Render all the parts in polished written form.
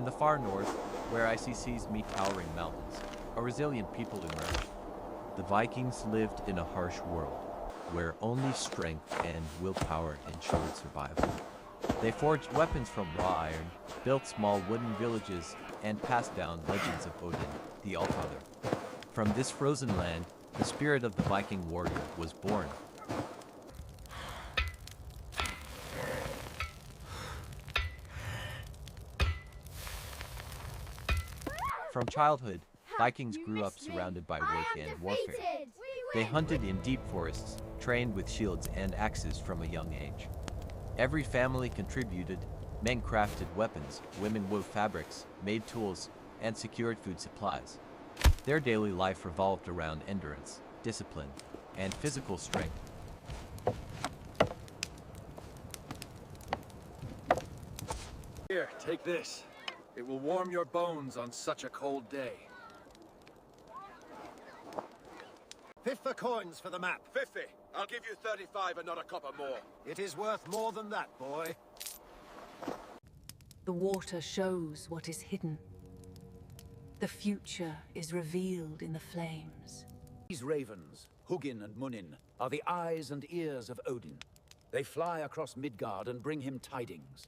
In the far north, where icy seas meet towering mountains, a resilient people emerged. The Vikings lived in a harsh world, where only strength and willpower ensured survival. They forged weapons from raw iron, built small wooden villages, and passed down legends of Odin, the Allfather. From this frozen land, the spirit of the Viking warrior was born. From childhood, Vikings grew up surrounded by work and warfare. They hunted in deep forests, trained with shields and axes from a young age. Every family contributed. Men crafted weapons, women wove fabrics, made tools, and secured food supplies. Their daily life revolved around endurance, discipline, and physical strength. Here, take this. It will warm your bones on such a cold day. 50 coins for the map. 50. I'll give you 35 and not a copper more. It is worth more than that, boy. The water shows what is hidden. The future is revealed in the flames. These ravens, Hugin and Munin, are the eyes and ears of Odin. They fly across Midgard and bring him tidings.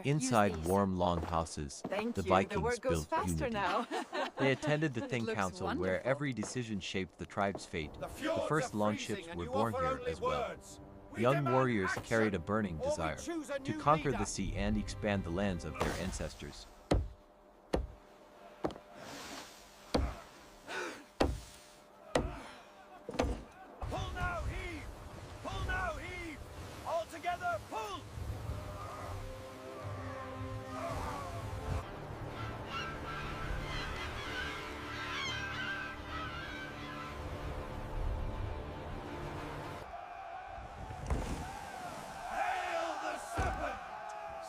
Inside warm longhouses, the Vikings built unity. Now. They attended the Thing Council where every decision shaped the tribe's fate. The first longships were born here as well. Young warriors carried a burning desire to conquer the sea and expand the lands of their ancestors. Pull now, heave! Pull now, heave! All together, pull!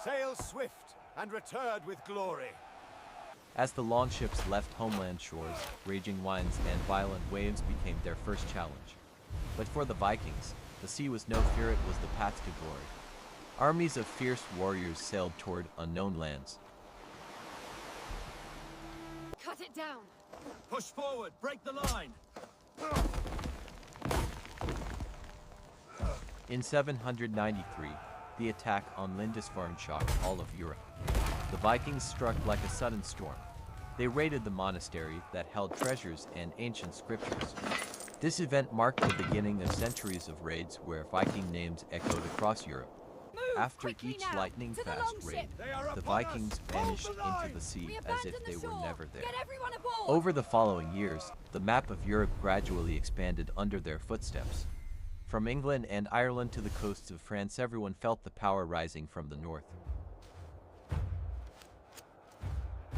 Sail swift and return with glory. As the longships left homeland shores, raging winds and violent waves became their first challenge. But for the Vikings, the sea was no fear, it was the path to glory. Armies of fierce warriors sailed toward unknown lands. Cut it down. Push forward, break the line. In 793, the attack on Lindisfarne shocked all of Europe. The Vikings struck like a sudden storm. They raided the monastery that held treasures and ancient scriptures. This event marked the beginning of centuries of raids where Viking names echoed across Europe. After each lightning-fast raid, the Vikings vanished into the sea as if they were never there. Over the following years, the map of Europe gradually expanded under their footsteps. From England and Ireland to the coasts of France, everyone felt the power rising from the north.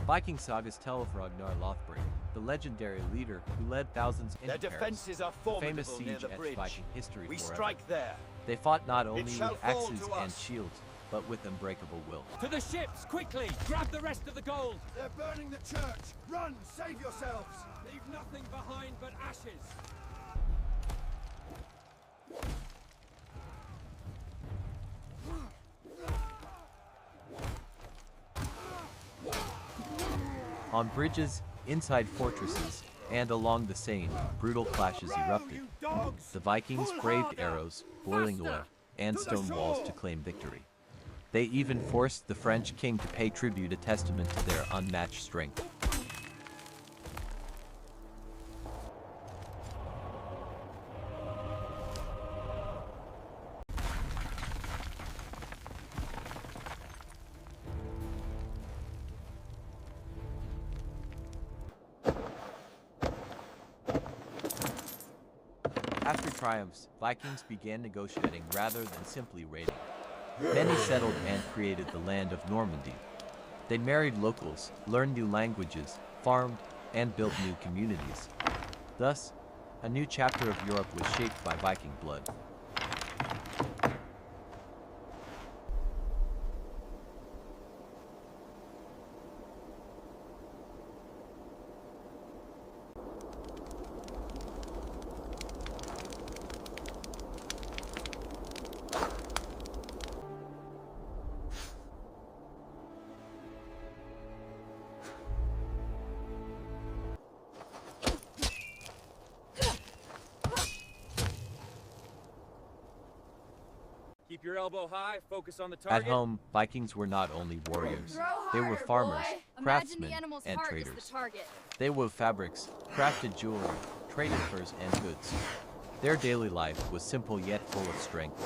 Viking sagas tell of Ragnar Lothbrok, the legendary leader who led thousands into Their Paris. defenses are The famous formidable near siege the etched bridge. Viking history We forever. strike there. They fought not only shall with fall axes to and us. shields, but with unbreakable will. To the ships, quickly! Grab the rest of the gold! They're burning the church. Run, save yourselves. Leave nothing behind but ashes! On bridges, inside fortresses, and along the Seine, brutal clashes erupted. The Vikings braved arrows, boiling oil, and stone walls to claim victory. They even forced the French king to pay tribute, a testament to their unmatched strength. After triumphs, Vikings began negotiating rather than simply raiding. Many settled and created the land of Normandy. They married locals, learned new languages, farmed, and built new communities. Thus, a new chapter of Europe was shaped by Viking blood. Keep your elbow high, focus on the At target. home, Vikings were not only warriors. They were farmers, craftsmen, and traders. They wove fabrics, crafted jewelry, traded furs and goods. Their daily life was simple yet full of strength.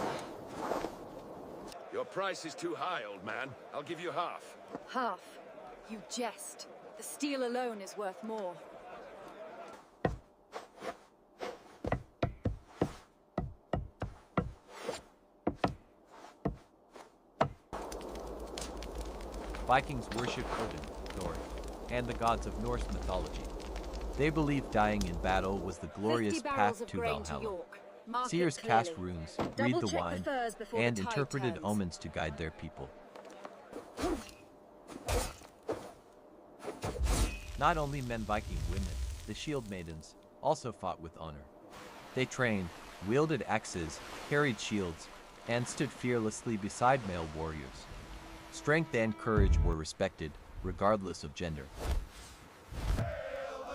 Your price is too high, old man. I'll give you half. Half? You jest. The steel alone is worth more. Vikings worshipped Odin, Thor, and the gods of Norse mythology. They believed dying in battle was the glorious 50 barrels path of to grain to Valhalla. York. Mark it Seers cast clearly. runes, breathed the Double-check wine, furs before and the tide interpreted turns. omens to guide their people. Not only men Viking women, the shield maidens, also fought with honor. They trained, wielded axes, carried shields, and stood fearlessly beside male warriors. Strength and courage were respected, regardless of gender. Hail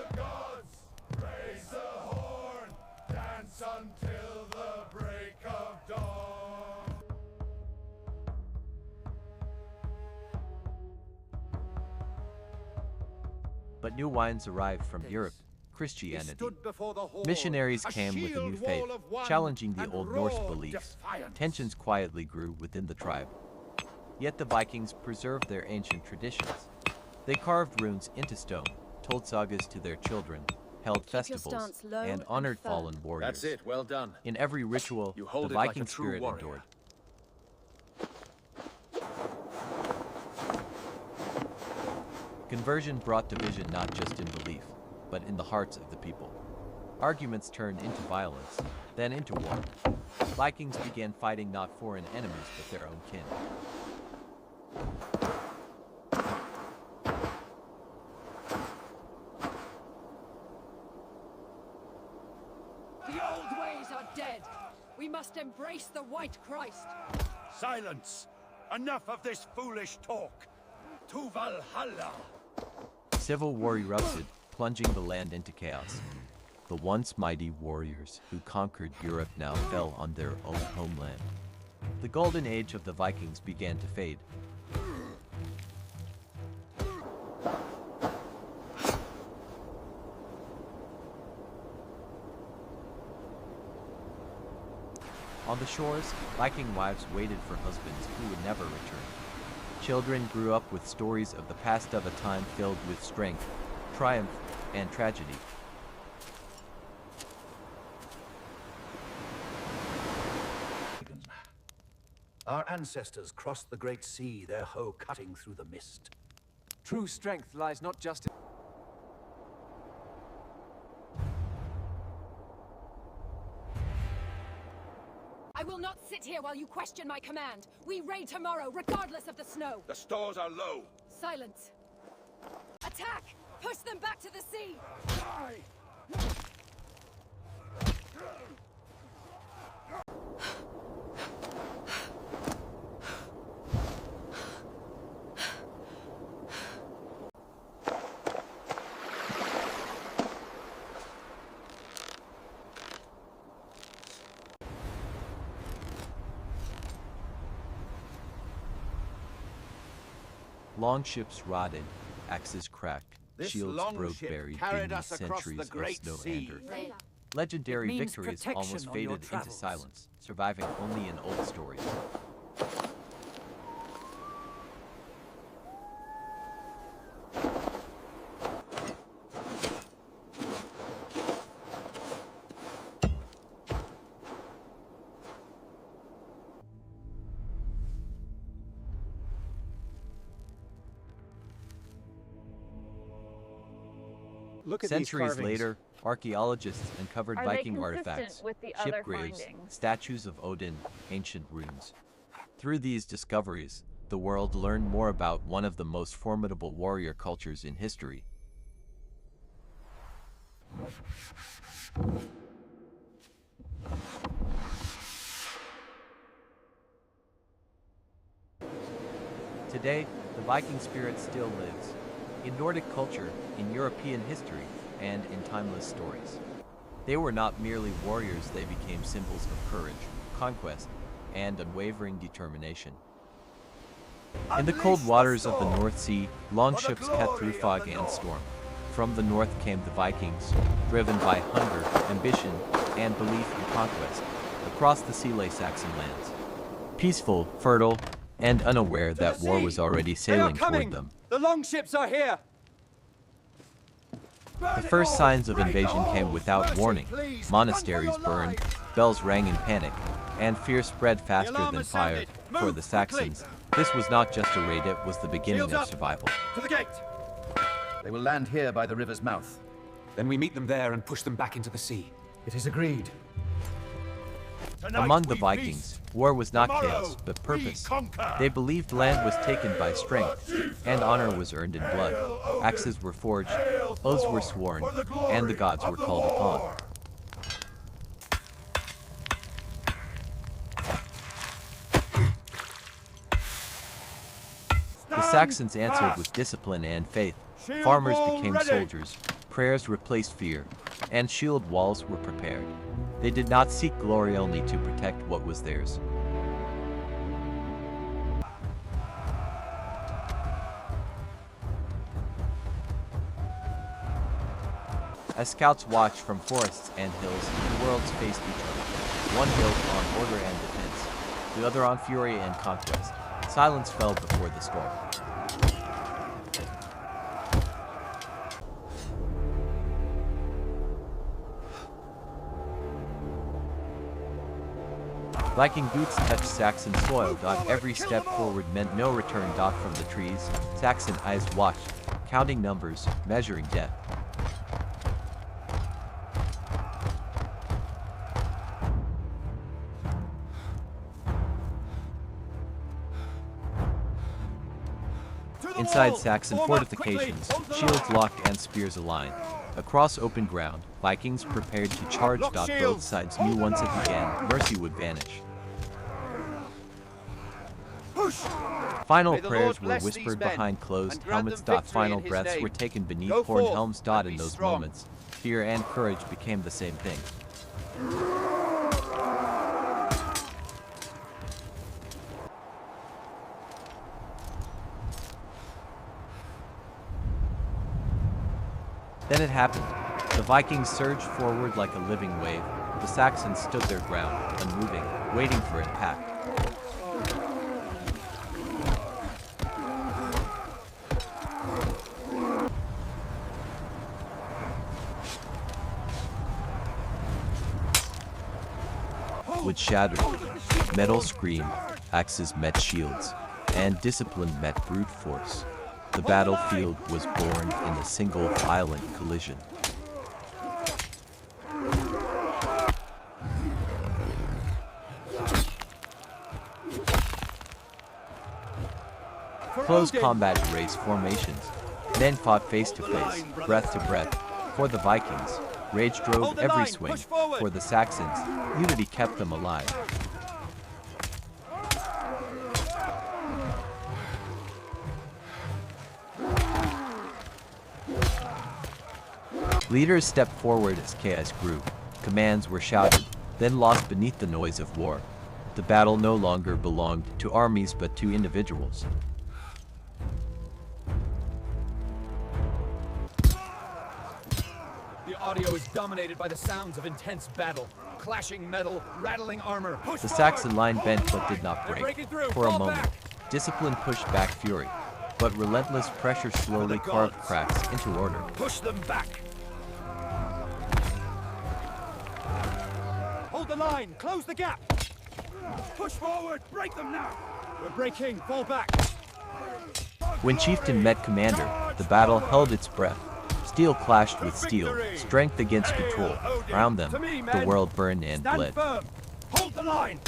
the gods! Raise the horn! Dance until the break of dawn! But new wines arrived from Europe, Christianity. Stood before the horde, Missionaries a came with a new shield faith, wall of one, challenging the and old Norse roared beliefs. defiance. Tensions quietly grew within the tribe. Yet the Vikings preserved their ancient traditions. They carved runes into stone, told sagas to their children, held Keep your festivals, stance low and and honored firm. fallen warriors. That's it. Well done. In every ritual, You hold the it like a Viking true spirit warrior. endured. Conversion brought division not just in belief, but in the hearts of the people. Arguments turned into violence, then into war. Vikings began fighting not foreign enemies, but their own kin. The old ways are dead. We must embrace the White Christ. Silence! Enough of this foolish talk! To Valhalla! Civil war erupted, plunging the land into chaos. The once mighty warriors who conquered Europe now fell on their own homeland. The golden age of the Vikings began to fade. On the shores, Viking wives waited for husbands who would never return. Children grew up with stories of the past, of a time filled with strength, triumph, and tragedy. Our ancestors crossed the Great Sea, their hoe cutting through the mist. True strength lies not just in... I will not sit here while you question my command. We raid tomorrow, regardless of the snow. The stores are low. Silence. Attack! Push them back to the sea! Long ships rotted, axes cracked, This shields long broke, ship buried carried beneath us across centuries the Great of snow Sea. and earth. Legendary It means victories protection almost on your faded into travels. silence, surviving only in old stories. Look at Centuries these carvings. later, archaeologists uncovered Are they Viking consistent artifacts, with the other ship graves, findings? statues of Odin, ancient runes. Through these discoveries, the world learned more about one of the most formidable warrior cultures in history. Today, the Viking spirit still lives, in Nordic culture, in European history, and in timeless stories. They were not merely warriors, they became symbols of courage, conquest, and unwavering determination. In the cold waters of the North Sea, longships cut through fog and storm. From the north came the Vikings, driven by hunger, ambition, and belief in conquest. Across the sea lay Saxon lands, peaceful, fertile, and unaware that war was already sailing toward them. The longships are here! The first signs of invasion came without warning. Monasteries burned, bells rang in panic, and fear spread faster than fire. For the Saxons, this was not just a raid, it was the beginning of survival. To the gate! They will land here by the river's mouth. Then we meet them there and push them back into the sea. It is agreed. Among the Vikings, war was not chaos, but purpose. They believed land was taken by strength, and honor was earned in blood. Axes were forged, oaths were sworn, and the gods were called upon. The Saxons answered with discipline and faith. Farmers became soldiers, prayers replaced fear, and shield walls were prepared. They did not seek glory only to protect what was theirs. As scouts watched from forests and hills, the worlds faced each other. One built on order and defense, the other on fury and conquest. Silence fell before the storm. Viking boots touched Saxon soil. Every step forward meant no return. From the trees, Saxon eyes watched, counting numbers, measuring death. Inside Saxon fortifications, shields locked and spears aligned. Across open ground, Vikings prepared to charge. Both sides knew once it began, mercy would vanish. Final prayers were whispered behind closed helmets. Final breaths were taken beneath horned helms. In those moments, fear and courage became the same thing. Then it happened. The Vikings surged forward like a living wave. The Saxons stood their ground, unmoving, waiting for impact. Wood shattered, metal screamed, axes met shields, and discipline met brute force. The battlefield was born in a single violent collision. Close combat erased formations. Men fought face to face, breath to breath. For the Vikings, rage drove every swing. For the Saxons, unity kept them alive. Leaders stepped forward as chaos grew. Commands were shouted, then lost beneath the noise of war. The battle no longer belonged to armies but to individuals. The audio is dominated by the sounds of intense battle. Clashing metal, rattling armor. The Saxon line bent but did not break. For a moment, discipline pushed back fury, but relentless pressure slowly carved cracks into order. Push them back! Hold the line! Close the gap! Push forward! Break them now! We're breaking! Fall back! When chieftain met commander, the battle held its breath. Steel clashed with steel, strength against control. Around them, the world burned and bled. Stand firm! Hold the line!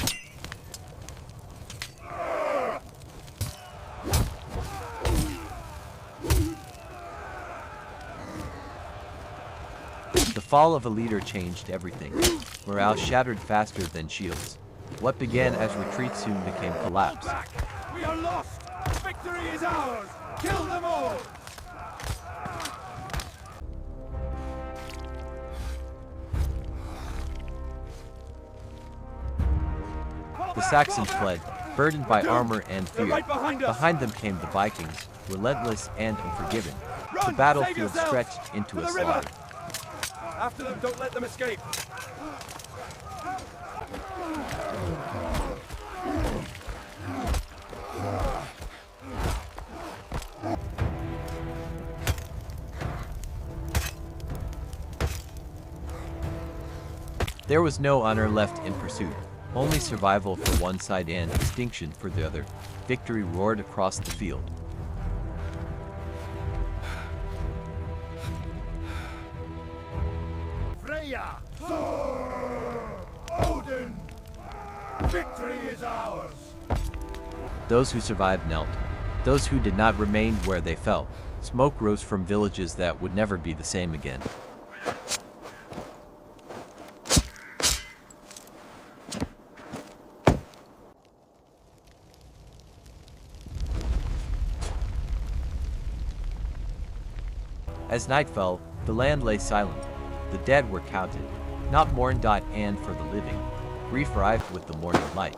The fall of a leader changed everything. Morale shattered faster than shields. What began as retreat soon became collapse. We are lost! Victory is ours! Kill them all! The Saxons fled, burdened by armor and fear. Right behind us. Behind them came the Vikings, relentless and unforgiving. The battlefield stretched into a slaughter. After them, don't let them escape. There was no honor left in pursuit, only survival for one side and extinction for the other. Victory roared across the field. Freya! Odin! Victory is ours! Those who survived knelt. Those who did not remained where they fell. Smoke rose from villages that would never be the same again. As night fell, the land lay silent. The dead were counted, not mourned. And for the living, grief arrived with the morning light.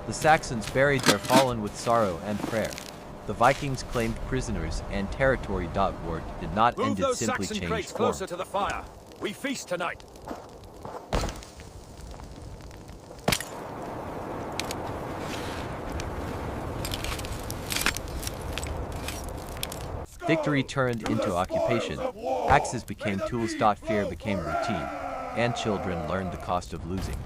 The Saxons buried their fallen with sorrow and prayer. The Vikings claimed prisoners and territory. War did not Move end, it those simply Saxon changed crates form. closer to the fire. We feast tonight. Victory turned into occupation. Axes became tools. Fear became routine. And children learned the cost of losing.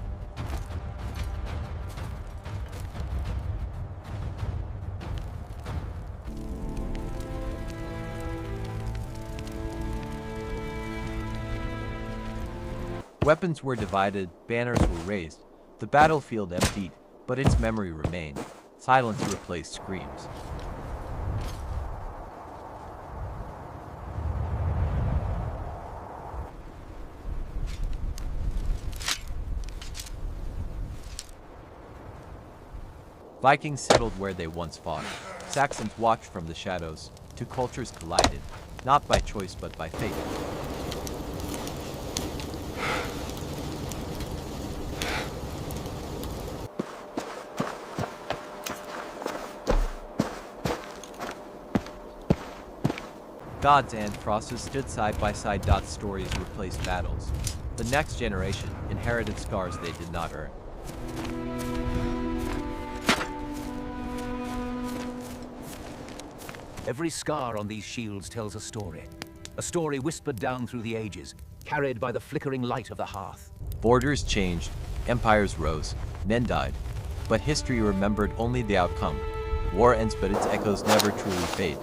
Weapons were divided, banners were raised, the battlefield emptied, but its memory remained. Silence replaced screams. Vikings settled where they once fought. Saxons watched from the shadows. Two cultures collided, not by choice but by fate. Gods and crosses stood side by side. Stories replaced battles. The next generation inherited scars they did not earn. Every scar on these shields tells a story whispered down through the ages, carried by the flickering light of the hearth. Borders changed, empires rose, men died, but history remembered only the outcome. War ends, but its echoes never truly fade.